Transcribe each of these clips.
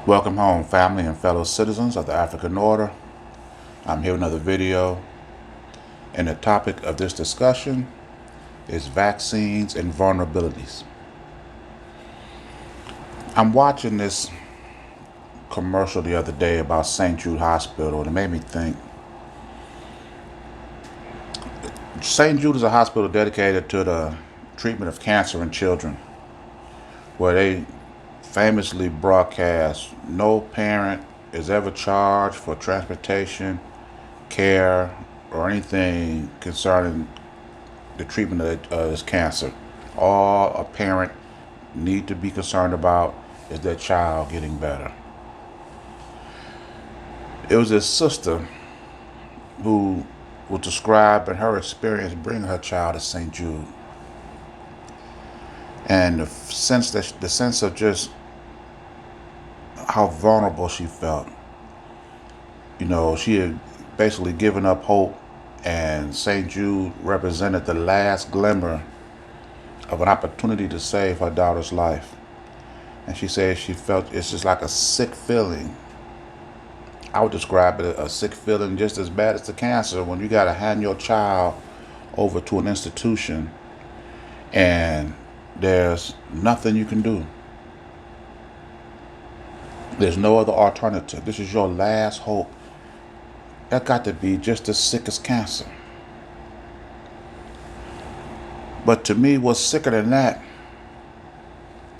Welcome home, family and fellow citizens of the African Order. I'm here with another video, and the topic of this discussion is vaccines and vulnerabilities. I'm watching this commercial the other day about St. Jude Hospital, and it made me think. St. Jude is a hospital dedicated to the treatment of cancer in children, where they famously broadcast no parent is ever charged for transportation, care, or anything concerning the treatment of this cancer. All a parent need to be concerned about is their child getting better. It was this sister who was describing her experience bringing her child to St. Jude, and the sense of just how vulnerable she felt. She had basically given up hope, and St. Jude represented the last glimmer of an opportunity to save her daughter's life. And she said she felt it's just like a sick feeling. I would describe it a sick feeling just as bad as the cancer when you got to hand your child over to an institution and there's nothing you can do. There's no other alternative. This is your last hope. That got to be just as sick as cancer. But to me, what's sicker than that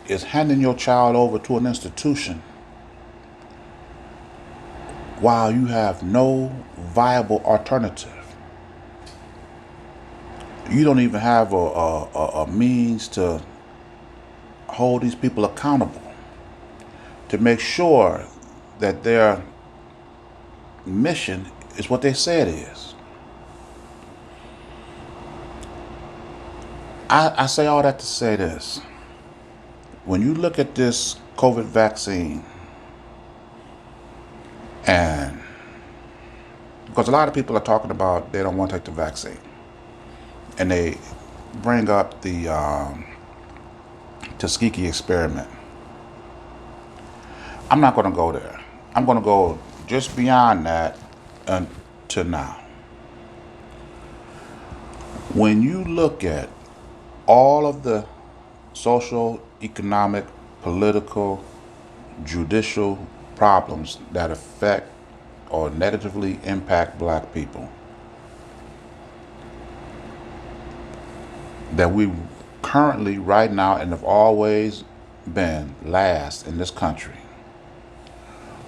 is handing your child over to an institution while you have no viable alternative. You don't even have a means to hold these people accountable, to make sure that their mission is what they say it is. I say all that to say this. When you look at this COVID vaccine, and because a lot of people are talking about they don't want to take the vaccine, and they bring up the Tuskegee experiment. I'm not going to go there. I'm going to go just beyond that until now. When you look at all of the social, economic, political, judicial problems that affect or negatively impact black people, that we currently, right now, and have always been last in this country.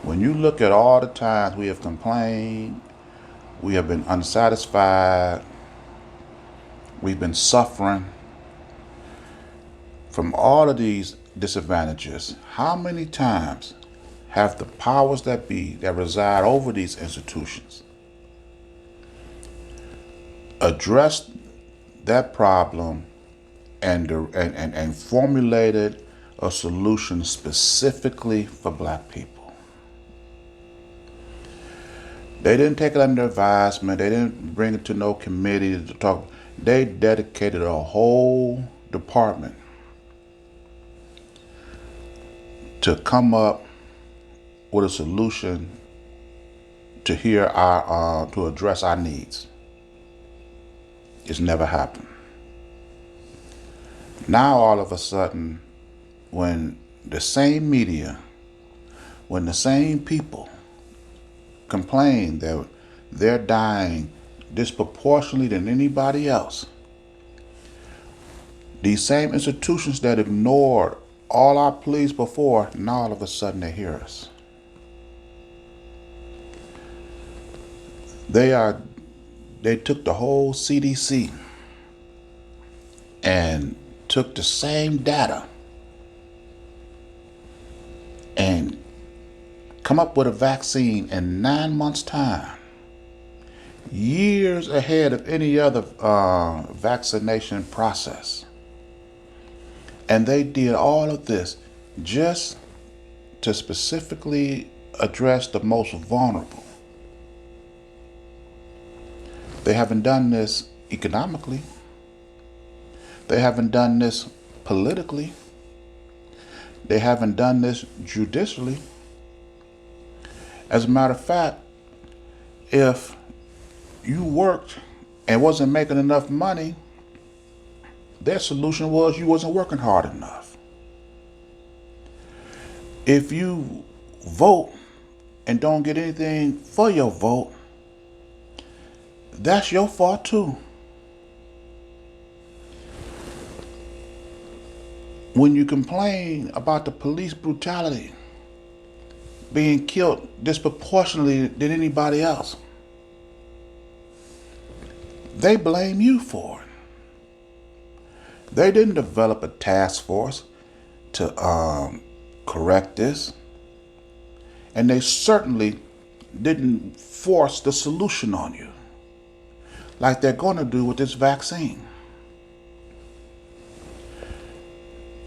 When you look at all the times we have complained, we have been unsatisfied, we've been suffering from all of these disadvantages, how many times have the powers that be that reside over these institutions addressed that problem and formulated a solution specifically for black people? They didn't take it under advisement. They didn't bring it to no committee to talk. They dedicated a whole department to come up with a solution to to address our needs. It's never happened. Now all of a sudden, when the same media, when the same people complain that they're dying disproportionately than anybody else, these same institutions that ignored all our pleas before, now all of a sudden they hear us. They took the whole CDC and took the same data and come up with a vaccine in 9 months' time, years ahead of any other vaccination process. And they did all of this just to specifically address the most vulnerable. They haven't done this economically. They haven't done this politically. They haven't done this judicially. As a matter of fact, if you worked and wasn't making enough money, their solution was you wasn't working hard enough. If you vote and don't get anything for your vote, that's your fault too. When you complain about the police brutality, being killed disproportionately than anybody else, they blame you for it. They didn't develop a task force to correct this, and they certainly didn't force the solution on you like they're going to do with this vaccine.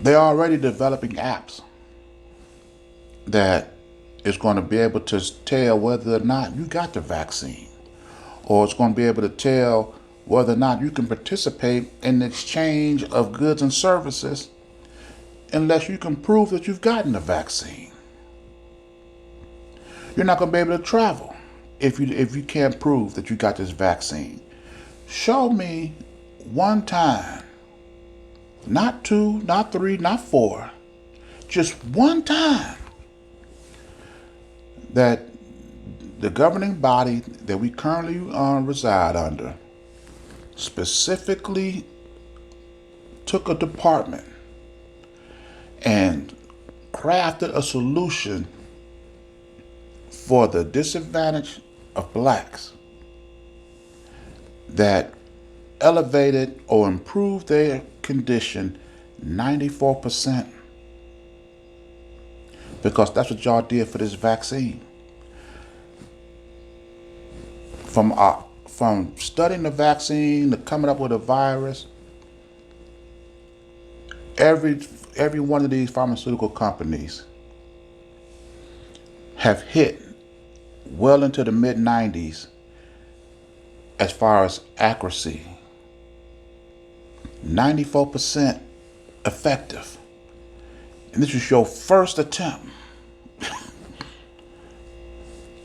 They're already developing apps that is going to be able to tell whether or not you got the vaccine, or it's going to be able to tell whether or not you can participate in the exchange of goods and services unless you can prove that you've gotten the vaccine. You're not going to be able to travel if you can't prove that you got this vaccine. Show me one time, not two, not three, not four, just one time that the governing body that we currently reside under specifically took a department and crafted a solution for the disadvantage of blacks that elevated or improved their condition 94%, because that's what y'all did for this vaccine. From studying the vaccine to coming up with a virus, every one of these pharmaceutical companies have hit well into the mid 90s as far as accuracy. 94% effective. And this is your first attempt.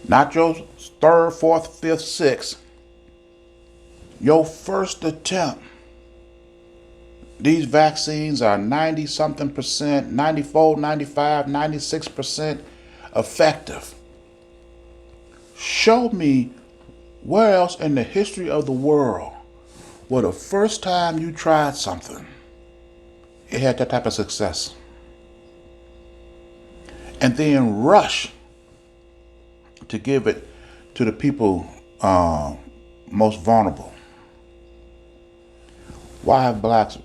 Not your third, fourth, fifth, sixth. Your first attempt. These vaccines are 90 something percent, 94, 95, 96% effective. Show me where else in the history of the world where the first time you tried something, it had that type of success. And then rush to give it to the people most vulnerable. Why have blacks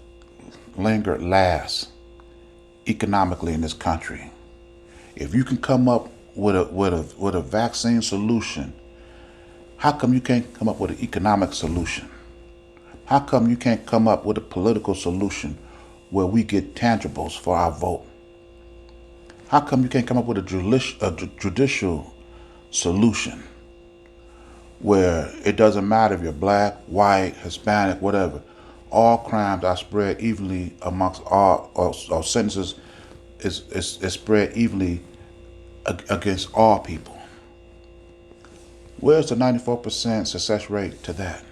lingered last economically in this country? If you can come up with a vaccine solution, how come you can't come up with an economic solution? How come you can't come up with a political solution where we get tangibles for our vote? How come you can't come up with a judicial solution where it doesn't matter if you're black, white, Hispanic, whatever? All crimes are spread evenly amongst all, or sentences is spread evenly against all people. Where's the 94% success rate to that?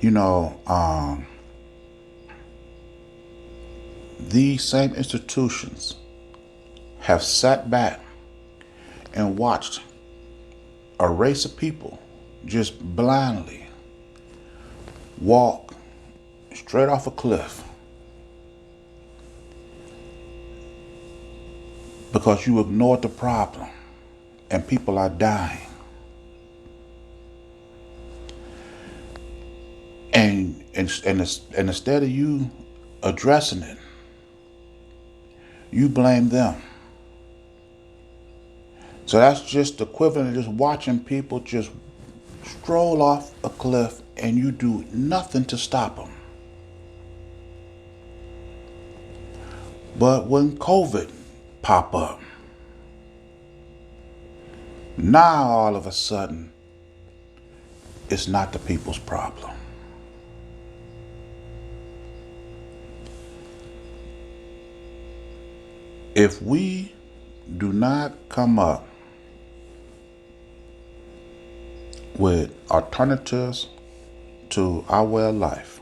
You know, these same institutions have sat back and watched a race of people just blindly walk straight off a cliff because you ignored the problem and people are dying. And instead of you addressing it, you blame them. So that's just the equivalent of just watching people just stroll off a cliff and you do nothing to stop them. But when COVID pop up, now all of a sudden it's not the people's problem. If we do not come up with alternatives to our way of life,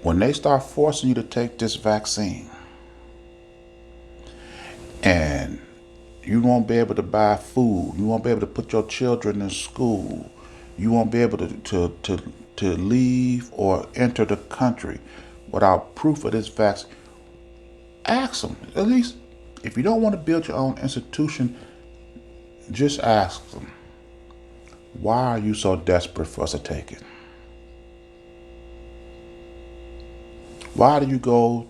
when they start forcing you to take this vaccine and you won't be able to buy food, you won't be able to put your children in school, you won't be able to leave or enter the country without proof of this vaccine, ask them. At least, if you don't want to build your own institution, just ask them, why are you so desperate for us to take it? Why do you go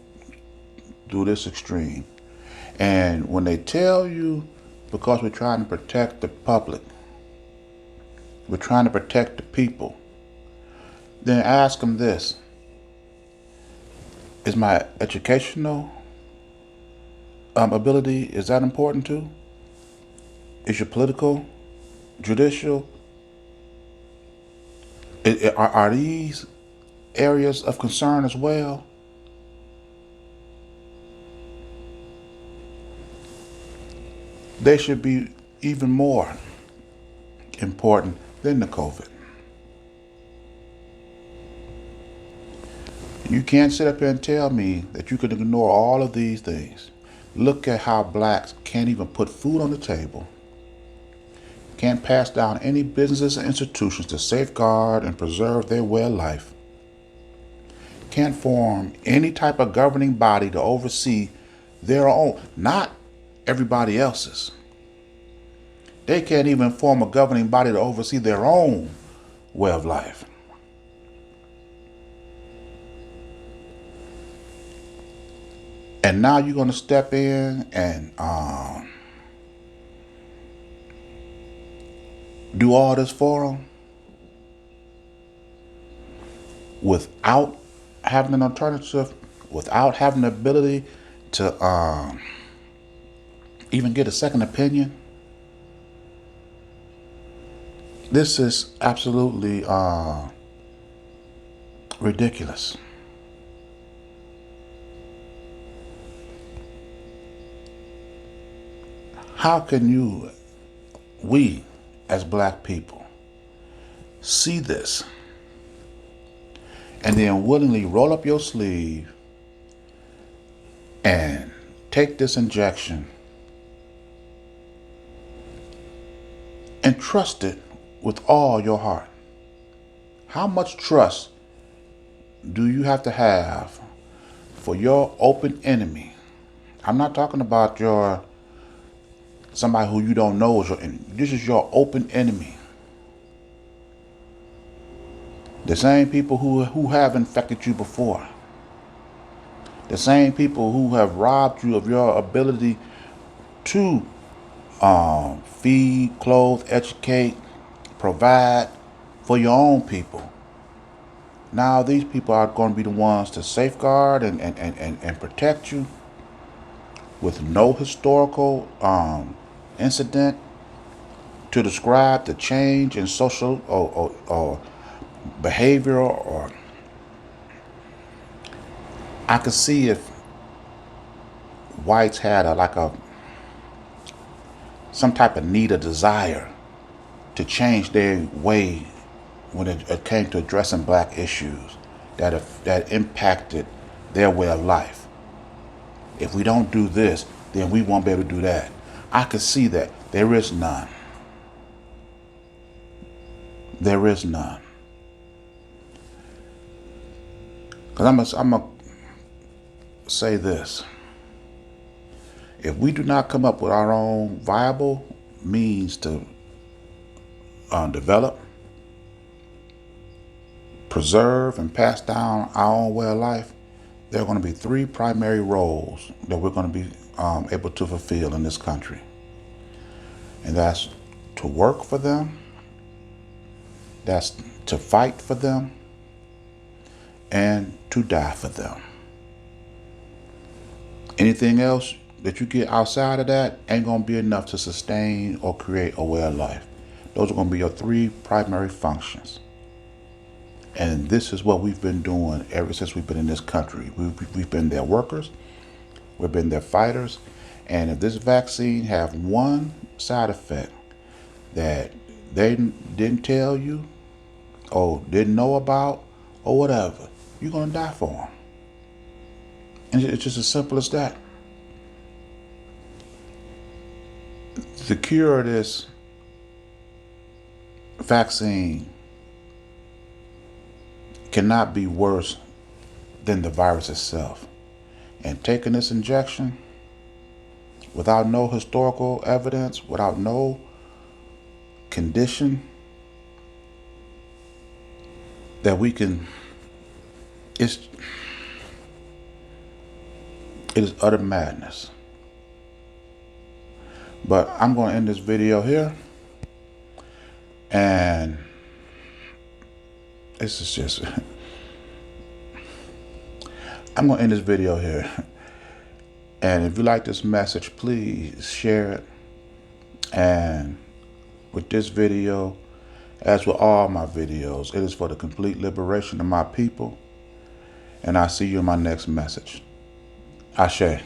through this extreme? And when they tell you, because we're trying to protect the public, we're trying to protect the people, then ask them this: is my educational ability, is that important too? Is your political, judicial, are these areas of concern as well? They should be even more important than the COVID. You can't sit up here and tell me that you can ignore all of these things. Look at how blacks can't even put food on the table, can't pass down any businesses and institutions to safeguard and preserve their way of life, can't form any type of governing body to oversee their own, not everybody else's. They can't even form a governing body to oversee their own way of life. And now you're going to step in and do all this for them without having an alternative, without having the ability to even get a second opinion. This is absolutely ridiculous. How can we as black people, see this and then willingly roll up your sleeve and take this injection and trust it with all your heart? How much trust do you have for your open enemy? I'm not talking about somebody who you don't know is your enemy. This is your open enemy. The same people who have infected you before. The same people who have robbed you of your ability to feed, clothe, educate, provide for your own people. Now these people are going to be the ones to safeguard and protect you with no historical incident to describe the change in social or behavioral. Or I could see if whites had some type of need or desire to change their way when it came to addressing black issues that impacted their way of life. If we don't do this, then we won't be able to do that. I could see that. There is none. There is none. Because I'm going to say this. If we do not come up with our own viable means to develop, preserve, and pass down our own way of life, there are going to be three primary roles that we're going to be able to fulfill in this country. And that's to work for them, that's to fight for them, and to die for them. Anything else that you get outside of that ain't going to be enough to sustain or create a way of life. Those are going to be your three primary functions. And this is what we've been doing ever since we've been in this country. We've been their workers, We've been their fighters. And if this vaccine have one side effect that they didn't tell you or didn't know about or whatever, you're going to die for them. And it's just as simple as that. The cure of this vaccine cannot be worse than the virus itself. And taking this injection without no historical evidence, without no condition that we can, it is utter madness. But I'm going to end this video here, and this is just I'm going to end this video here. And if you like this message, please share it. And with this video, as with all my videos, it is for the complete liberation of my people. And I'll see you in my next message. Ashe.